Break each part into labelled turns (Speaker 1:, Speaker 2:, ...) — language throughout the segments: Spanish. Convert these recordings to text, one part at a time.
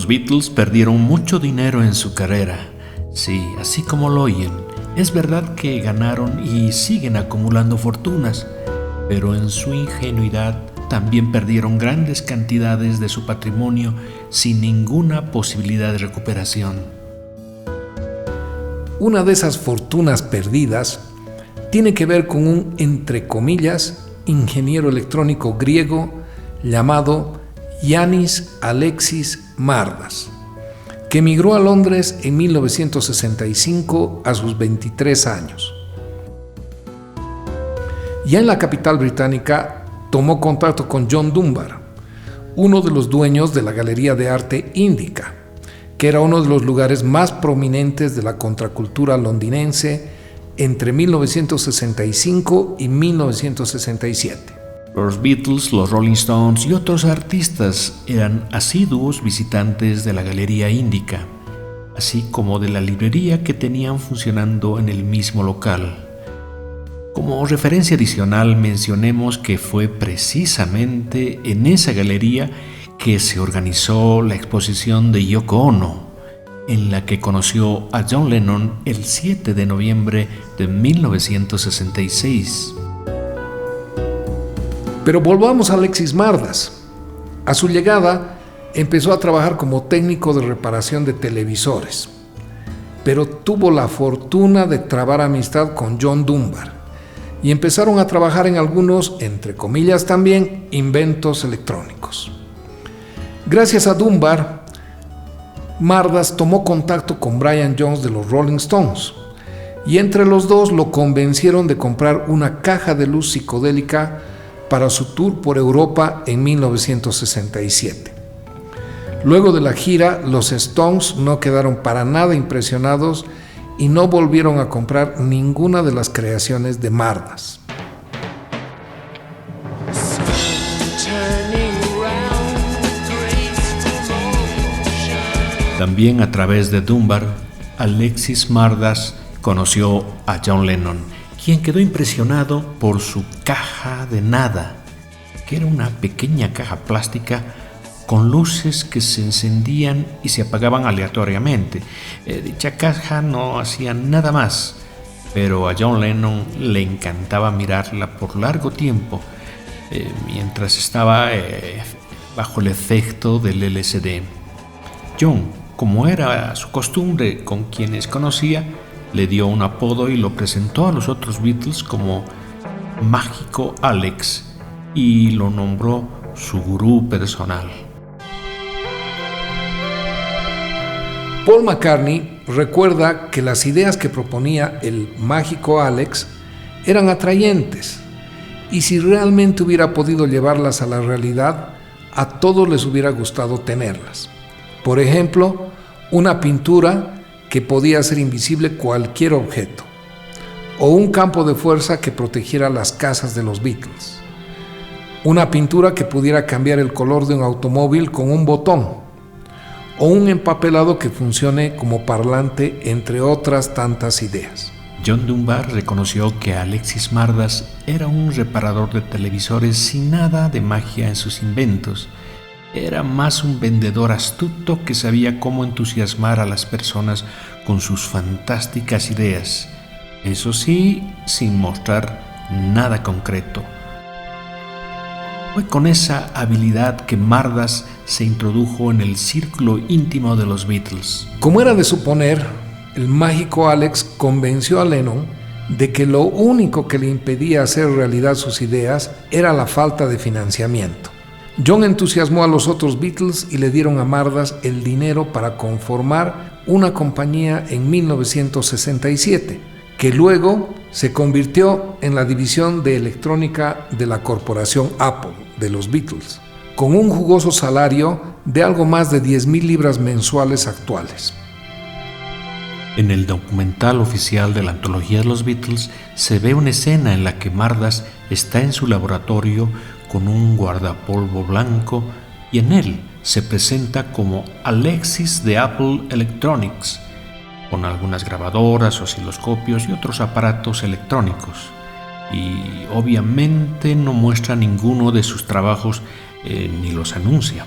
Speaker 1: Los Beatles perdieron mucho dinero en su carrera. Sí, así como lo oyen, es verdad que ganaron y siguen acumulando fortunas, pero en su ingenuidad también perdieron grandes cantidades de su patrimonio sin ninguna posibilidad de recuperación.
Speaker 2: Una de esas fortunas perdidas tiene que ver con un, entre comillas, ingeniero electrónico griego llamado Yannis Alexis Mardas, que emigró a Londres en 1965 a sus 23 años. Ya en la capital británica tomó contacto con John Dunbar, uno de los dueños de la Galería de Arte Indica, que era uno de los lugares más prominentes de la contracultura londinense entre 1965 y 1967.
Speaker 1: Los Beatles, los Rolling Stones y otros artistas eran asiduos visitantes de la Galería Indica, así como de la librería que tenían funcionando en el mismo local. Como referencia adicional, mencionemos que fue precisamente en esa galería que se organizó la exposición de Yoko Ono, en la que conoció a John Lennon el 7 de noviembre de 1966.
Speaker 2: Pero volvamos a Alexis Mardas. A su llegada, empezó a trabajar como técnico de reparación de televisores, pero tuvo la fortuna de trabar amistad con John Dunbar y empezaron a trabajar en algunos, entre comillas también, inventos electrónicos. Gracias a Dunbar, Mardas tomó contacto con Brian Jones de los Rolling Stones y entre los dos lo convencieron de comprar una caja de luz psicodélica para su tour por Europa en 1967. Luego de la gira, los Stones no quedaron para nada impresionados y no volvieron a comprar ninguna de las creaciones de Mardas.
Speaker 1: También a través de Dunbar, Alexis Mardas conoció a John Lennon, quien quedó impresionado por su caja de nada, que era una pequeña caja plástica con luces que se encendían y se apagaban aleatoriamente. Dicha caja no hacía nada más, pero a John Lennon le encantaba mirarla por largo tiempo, mientras estaba bajo el efecto del LSD. John, como era su costumbre con quienes conocía, le dio un apodo y lo presentó a los otros Beatles como Mágico Alex y lo nombró su gurú personal.
Speaker 2: Paul McCartney recuerda que las ideas que proponía el Mágico Alex eran atrayentes y si realmente hubiera podido llevarlas a la realidad, a todos les hubiera gustado tenerlas. Por ejemplo, una pintura que podía hacer invisible cualquier objeto, o un campo de fuerza que protegiera las casas de los Beatles, una pintura que pudiera cambiar el color de un automóvil con un botón, o un empapelado que funcione como parlante, entre otras tantas ideas.
Speaker 1: John Dunbar reconoció que Alexis Mardas era un reparador de televisores sin nada de magia en sus inventos. Era más un vendedor astuto que sabía cómo entusiasmar a las personas con sus fantásticas ideas, eso sí, sin mostrar nada concreto. Fue con esa habilidad que Mardas se introdujo en el círculo íntimo de los Beatles.
Speaker 2: Como era de suponer, el Mágico Alex convenció a Lennon de que lo único que le impedía hacer realidad sus ideas era la falta de financiamiento. John entusiasmó a los otros Beatles y le dieron a Mardas el dinero para conformar una compañía en 1967, que luego se convirtió en la división de electrónica de la corporación Apple de los Beatles, con un jugoso salario de algo más de 10,000 libras mensuales actuales.
Speaker 1: En el documental oficial de la antología de los Beatles se ve una escena en la que Mardas está en su laboratorio con un guardapolvo blanco y en él se presenta como Alexis de Apple Electronics, con algunas grabadoras, osciloscopios y otros aparatos electrónicos. Y obviamente no muestra ninguno de sus trabajos ni los anuncia.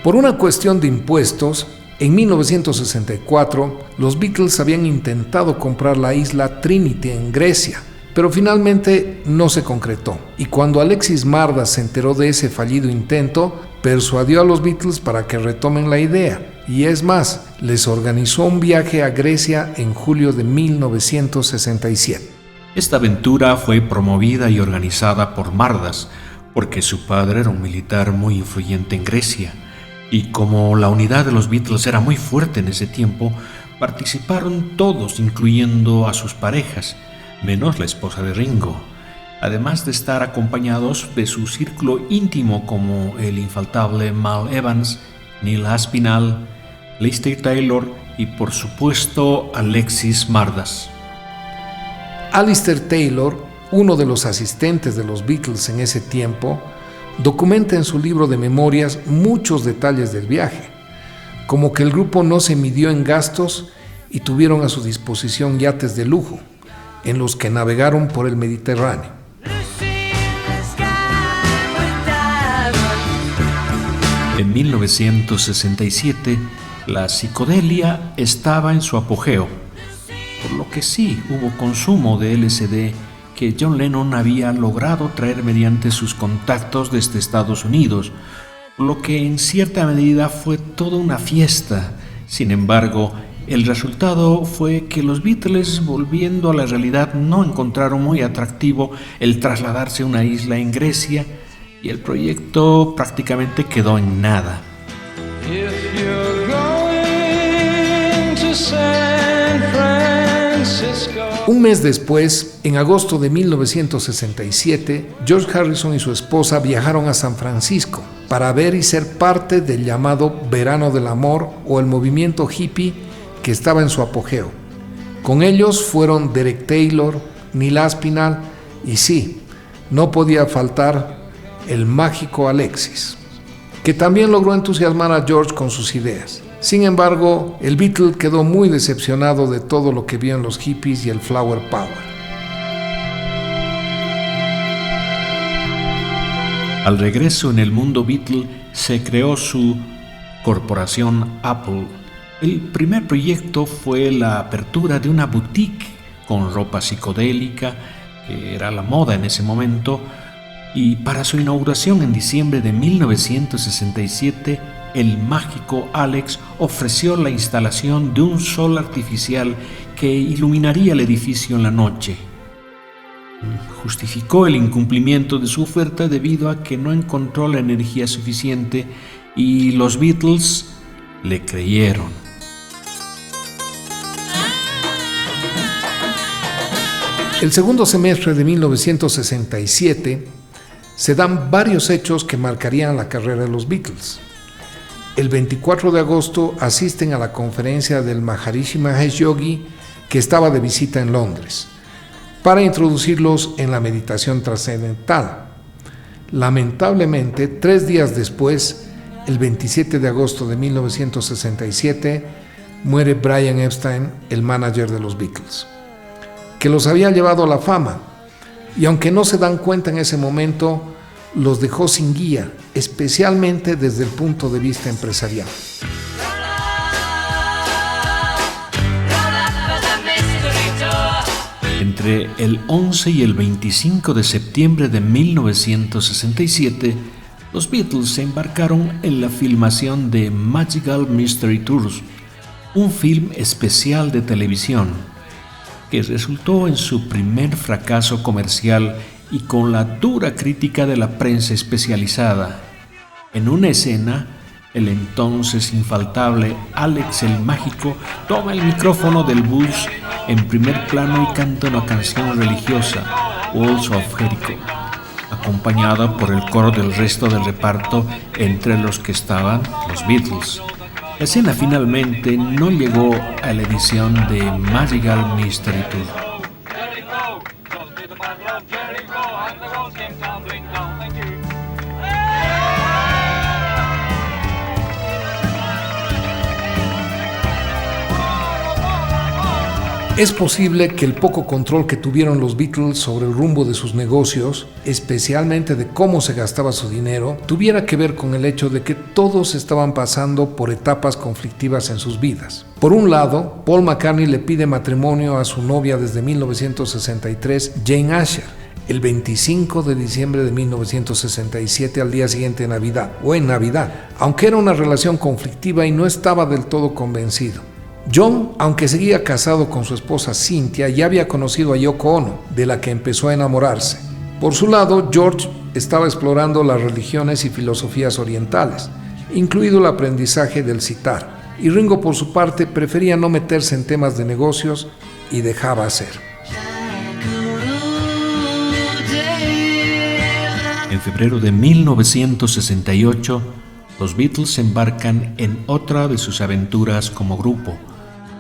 Speaker 2: Por una cuestión de impuestos, en 1964 los Beatles habían intentado comprar la isla Trinity en Grecia, pero finalmente no se concretó. Y cuando Alexis Mardas se enteró de ese fallido intento, persuadió a los Beatles para que retomen la idea. Y es más, les organizó un viaje a Grecia en julio de 1967.
Speaker 1: Esta aventura fue promovida y organizada por Mardas, porque su padre era un militar muy influyente en Grecia, y como la unidad de los Beatles era muy fuerte en ese tiempo, participaron todos, incluyendo a sus parejas, menos la esposa de Ringo, además de estar acompañados de su círculo íntimo como el infaltable Mal Evans, Neil Aspinall, Lister Taylor y por supuesto Alexis Mardas.
Speaker 2: Alistair Taylor, uno de los asistentes de los Beatles en ese tiempo, documenta en su libro de memorias muchos detalles del viaje, como que el grupo no se midió en gastos y tuvieron a su disposición yates de lujo, en los que navegaron por el Mediterráneo.
Speaker 1: En 1967, la psicodelia estaba en su apogeo, por lo que sí hubo consumo de LSD que John Lennon había logrado traer mediante sus contactos desde Estados Unidos, lo que en cierta medida fue toda una fiesta. Sin embargo, el resultado fue que los Beatles, volviendo a la realidad, no encontraron muy atractivo el trasladarse a una isla en Grecia y el proyecto prácticamente quedó en nada.
Speaker 2: Un mes después, en agosto de 1967, George Harrison y su esposa viajaron a San Francisco para ver y ser parte del llamado Verano del Amor o el movimiento hippie que estaba en su apogeo. Con ellos fueron Derek Taylor, Neil Aspinall y sí, no podía faltar el mágico Alexis, que también logró entusiasmar a George con sus ideas. Sin embargo, el Beatle quedó muy decepcionado de todo lo que vio en los hippies y el Flower Power.
Speaker 1: Al regreso en el mundo Beatle, se creó su corporación Apple. El primer proyecto fue la apertura de una boutique con ropa psicodélica, que era la moda en ese momento, y para su inauguración en diciembre de 1967, el mágico Alex ofreció la instalación de un sol artificial que iluminaría el edificio en la noche. Justificó el incumplimiento de su oferta debido a que no encontró la energía suficiente y los Beatles le creyeron.
Speaker 2: El segundo semestre de 1967 se dan varios hechos que marcarían la carrera de los Beatles. El 24 de agosto asisten a la conferencia del Maharishi Mahesh Yogi, que estaba de visita en Londres, para introducirlos en la meditación trascendental. Lamentablemente, 3 días después, el 27 de agosto de 1967, muere Brian Epstein, el manager de los Beatles, que los había llevado a la fama, y aunque no se dan cuenta en ese momento, los dejó sin guía, especialmente desde el punto de vista empresarial.
Speaker 1: Entre el 11 y el 25 de septiembre de 1967, los Beatles se embarcaron en la filmación de Magical Mystery Tours, un film especial de televisión, que resultó en su primer fracaso comercial y con la dura crítica de la prensa especializada. En una escena, el entonces infaltable Alex el Mágico toma el micrófono del bus en primer plano y canta una canción religiosa, Walls of Jericho, acompañada por el coro del resto del reparto, entre los que estaban los Beatles. La escena finalmente no llegó a la edición de Magical Mystery Tour.
Speaker 2: Es posible que el poco control que tuvieron los Beatles sobre el rumbo de sus negocios, especialmente de cómo se gastaba su dinero, tuviera que ver con el hecho de que todos estaban pasando por etapas conflictivas en sus vidas. Por un lado, Paul McCartney le pide matrimonio a su novia desde 1963, Jane Asher, el 25 de diciembre de 1967, al día siguiente de Navidad, aunque era una relación conflictiva y no estaba del todo convencido. John, aunque seguía casado con su esposa Cynthia, ya había conocido a Yoko Ono, de la que empezó a enamorarse. Por su lado, George estaba explorando las religiones y filosofías orientales, incluido el aprendizaje del sitar, y Ringo, por su parte, prefería no meterse en temas de negocios y dejaba hacer.
Speaker 1: En febrero de 1968, los Beatles se embarcan en otra de sus aventuras como grupo.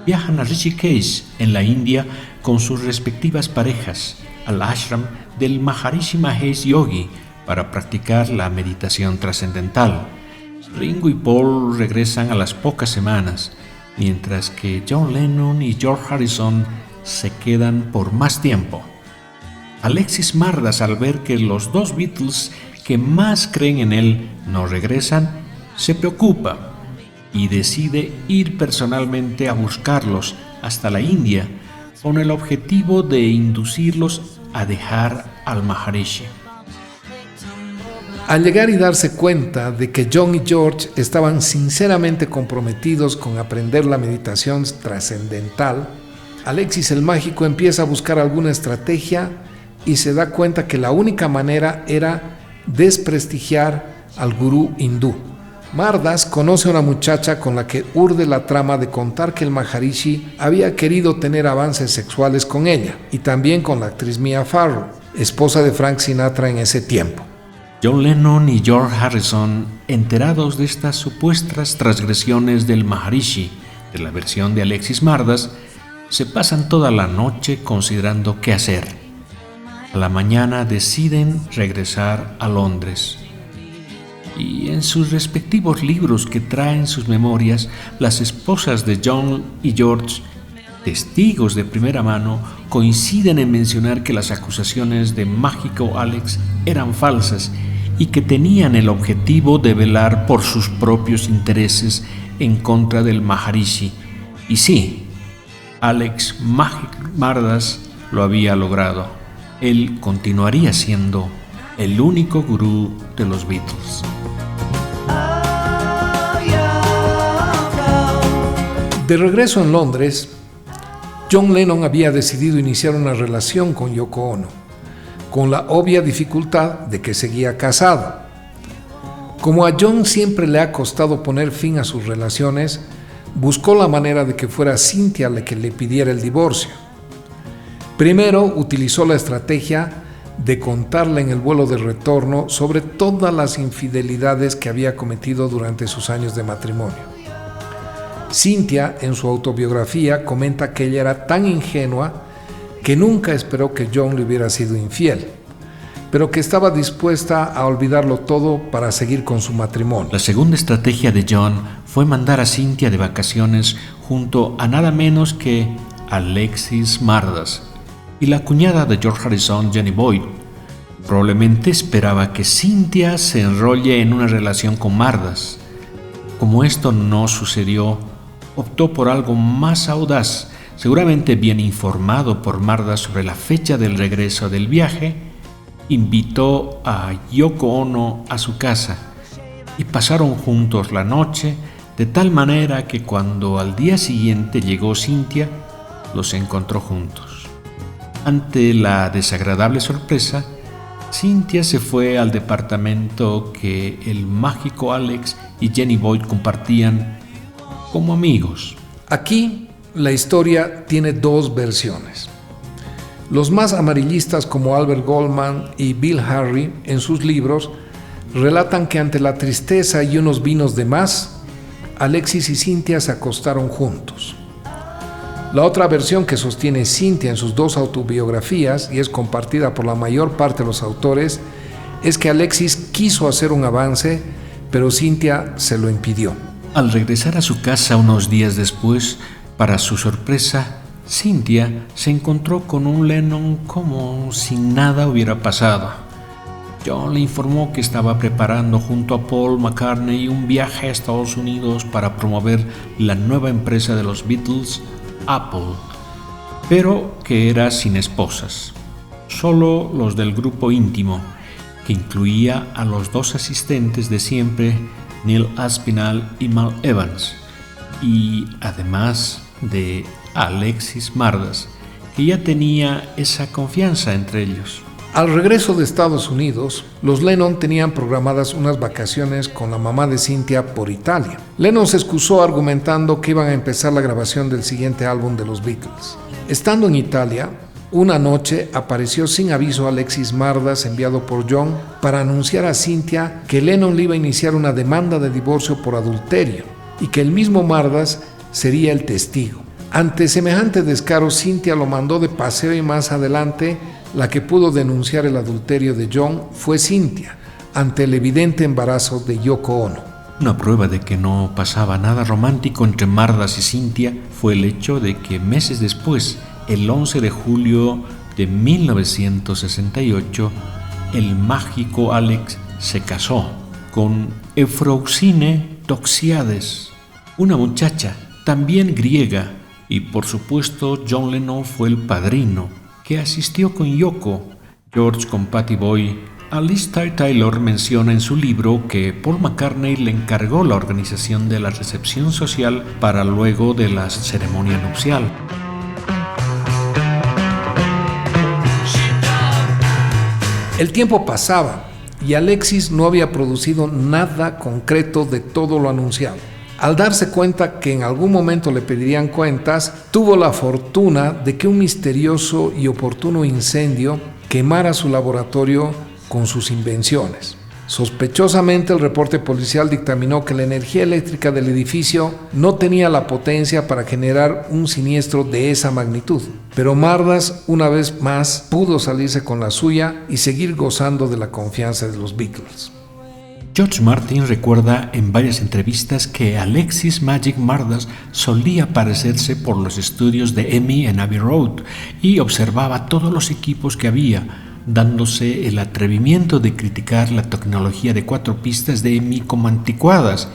Speaker 1: Viajan a Rishikesh, en la India, con sus respectivas parejas, al ashram del Maharishi Mahesh Yogi, para practicar la meditación trascendental. Ringo y Paul regresan a las pocas semanas, mientras que John Lennon y George Harrison se quedan por más tiempo. Alexis Mardas, al ver que los dos Beatles que más creen en él no regresan, se preocupa y decide ir personalmente a buscarlos hasta la India con el objetivo de inducirlos a dejar al Maharishi.
Speaker 2: Al llegar y darse cuenta de que John y George estaban sinceramente comprometidos con aprender la meditación trascendental, Alexis el Mágico empieza a buscar alguna estrategia y se da cuenta que la única manera era desprestigiar al gurú hindú. Mardas conoce a una muchacha con la que urde la trama de contar que el Maharishi había querido tener avances sexuales con ella, y también con la actriz Mia Farrow, esposa de Frank Sinatra en ese tiempo.
Speaker 1: John Lennon y George Harrison, enterados de estas supuestas transgresiones del Maharishi, de la versión de Alexis Mardas, se pasan toda la noche considerando qué hacer. A la mañana deciden regresar a Londres. Y en sus respectivos libros que traen sus memorias, las esposas de John y George, testigos de primera mano, coinciden en mencionar que las acusaciones de Mágico Alex eran falsas y que tenían el objetivo de velar por sus propios intereses en contra del Maharishi. Y sí, Alex Mardas lo había logrado. Él continuaría siendo el único gurú de los Beatles.
Speaker 2: De regreso en Londres, John Lennon había decidido iniciar una relación con Yoko Ono, con la obvia dificultad de que seguía casado. Como a John siempre le ha costado poner fin a sus relaciones, buscó la manera de que fuera Cynthia la que le pidiera el divorcio. Primero utilizó la estrategia de contarle en el vuelo de retorno sobre todas las infidelidades que había cometido durante sus años de matrimonio. Cynthia, en su autobiografía, comenta que ella era tan ingenua que nunca esperó que John le hubiera sido infiel, pero que estaba dispuesta a olvidarlo todo para seguir con su matrimonio.
Speaker 1: La segunda estrategia de John fue mandar a Cynthia de vacaciones junto a nada menos que Alexis Mardas y la cuñada de George Harrison, Jenny Boyd. Probablemente esperaba que Cynthia se enrolle en una relación con Mardas. Como esto no sucedió, optó por algo más audaz. Seguramente bien informado por Mardas sobre la fecha del regreso del viaje, invitó a Yoko Ono a su casa y pasaron juntos la noche, de tal manera que cuando al día siguiente llegó Cynthia, los encontró juntos. Ante la desagradable sorpresa, Cynthia se fue al departamento que el Mágico Alex y Jenny Boyd compartían como amigos.
Speaker 2: Aquí la historia tiene dos versiones. Los más amarillistas como Albert Goldman y Bill Harry en sus libros relatan que ante la tristeza y unos vinos de más, Alexis y Cynthia se acostaron juntos. La otra versión que sostiene Cynthia en sus dos autobiografías, y es compartida por la mayor parte de los autores, es que Alexis quiso hacer un avance, pero Cynthia se lo impidió.
Speaker 1: Al regresar a su casa unos días después, para su sorpresa, Cynthia se encontró con un Lennon como si nada hubiera pasado. John le informó que estaba preparando junto a Paul McCartney un viaje a Estados Unidos para promover la nueva empresa de los Beatles, Apple, pero que era sin esposas, solo los del grupo íntimo, que incluía a los dos asistentes de siempre, Neil Aspinall y Mal Evans, y además de Alexis Mardas, que ya tenía esa confianza entre ellos.
Speaker 2: Al regreso de Estados Unidos, los Lennon tenían programadas unas vacaciones con la mamá de Cynthia por Italia. Lennon se excusó argumentando que iban a empezar la grabación del siguiente álbum de los Beatles. Estando en Italia, una noche apareció sin aviso Alexis Mardas, enviado por John, para anunciar a Cynthia que Lennon le iba a iniciar una demanda de divorcio por adulterio y que el mismo Mardas sería el testigo. Ante semejante descaro, Cynthia lo mandó de paseo y más adelante la que pudo denunciar el adulterio de John fue Cynthia, ante el evidente embarazo de Yoko Ono.
Speaker 1: Una prueba de que no pasaba nada romántico entre Mardas y Cynthia fue el hecho de que meses después, el 11 de julio de 1968, el mágico Alex se casó con Efrosine Doxiades, una muchacha también griega, y por supuesto John Lennon fue el padrino, que asistió con Yoko. George con Pattie Boy. Alistair Taylor menciona en su libro que Paul McCartney le encargó la organización de la recepción social para luego de la ceremonia nupcial.
Speaker 2: El tiempo pasaba y Alexis no había producido nada concreto de todo lo anunciado. Al darse cuenta que en algún momento le pedirían cuentas, tuvo la fortuna de que un misterioso y oportuno incendio quemara su laboratorio con sus invenciones. Sospechosamente, el reporte policial dictaminó que la energía eléctrica del edificio no tenía la potencia para generar un siniestro de esa magnitud. Pero Mardas, una vez más, pudo salirse con la suya y seguir gozando de la confianza de los Beatles.
Speaker 1: George Martin recuerda en varias entrevistas que Alexis Magic Mardas solía aparecerse por los estudios de EMI en Abbey Road y observaba todos los equipos que había, dándose el atrevimiento de criticar la tecnología de 4 pistas de EMI como anticuadas,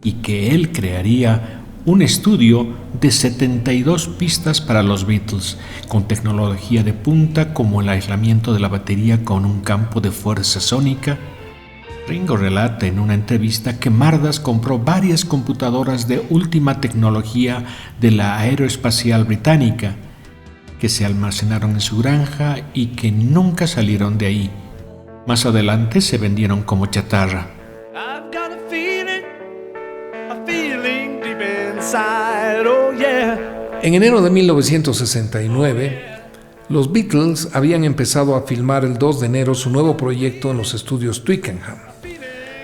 Speaker 1: y que él crearía un estudio de 72 pistas para los Beatles, con tecnología de punta como el aislamiento de la batería con un campo de fuerza sónica. Ringo relata en una entrevista que Mardas compró varias computadoras de última tecnología de la Aeroespacial Británica, que se almacenaron en su granja y que nunca salieron de ahí. Más adelante se vendieron como chatarra.
Speaker 2: En enero de 1969, los Beatles habían empezado a filmar el 2 de enero su nuevo proyecto en los estudios Twickenham.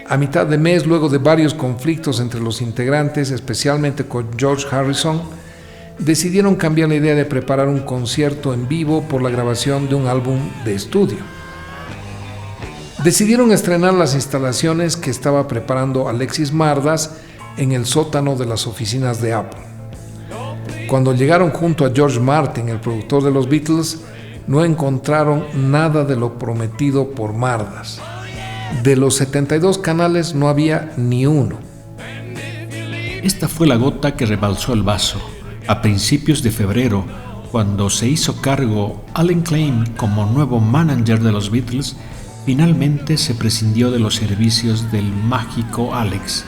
Speaker 2: A mitad de mes, luego de varios conflictos entre los integrantes, especialmente con George Harrison, decidieron cambiar la idea de preparar un concierto en vivo por la grabación de un álbum de estudio. Decidieron estrenar las instalaciones que estaba preparando Alexis Mardas en el sótano de las oficinas de Apple. Cuando llegaron junto a George Martin, el productor de los Beatles, no encontraron nada de lo prometido por Mardas. De los 72 canales no había ni uno.
Speaker 1: Esta fue la gota que rebalsó el vaso. A principios de febrero, cuando se hizo cargo Alan Klein como nuevo manager de los Beatles, finalmente se prescindió de los servicios del mágico Alex,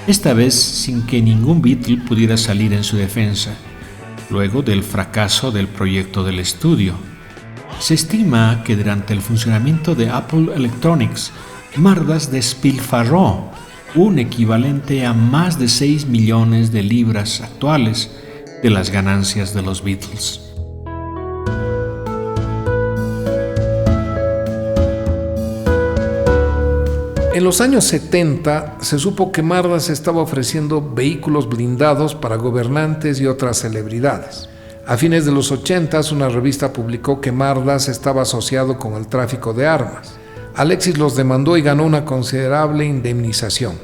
Speaker 1: esta vez sin que ningún Beatle pudiera salir en su defensa, luego del fracaso del proyecto del estudio. Se estima que durante el funcionamiento de Apple Electronics, Mardas despilfarró un equivalente a más de 6 millones de libras actuales de las ganancias de los Beatles.
Speaker 2: En los años 70 se supo que Mardas estaba ofreciendo vehículos blindados para gobernantes y otras celebridades. A fines de los 80, una revista publicó que Mardas estaba asociado con el tráfico de armas. Alexis los demandó y ganó una considerable indemnización.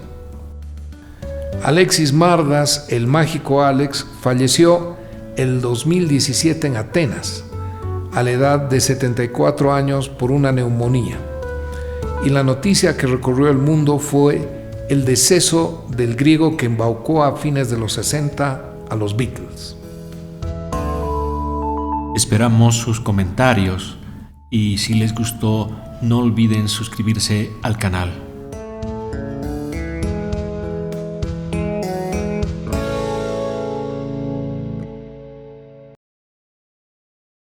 Speaker 2: Alexis Mardas, el mágico Alex, falleció el 2017 en Atenas, a la edad de 74 años por una neumonía. Y la noticia que recorrió el mundo fue el deceso del griego que embaucó a fines de los 60 a los Beatles.
Speaker 1: Esperamos sus comentarios y si les gustó, no olviden suscribirse al canal.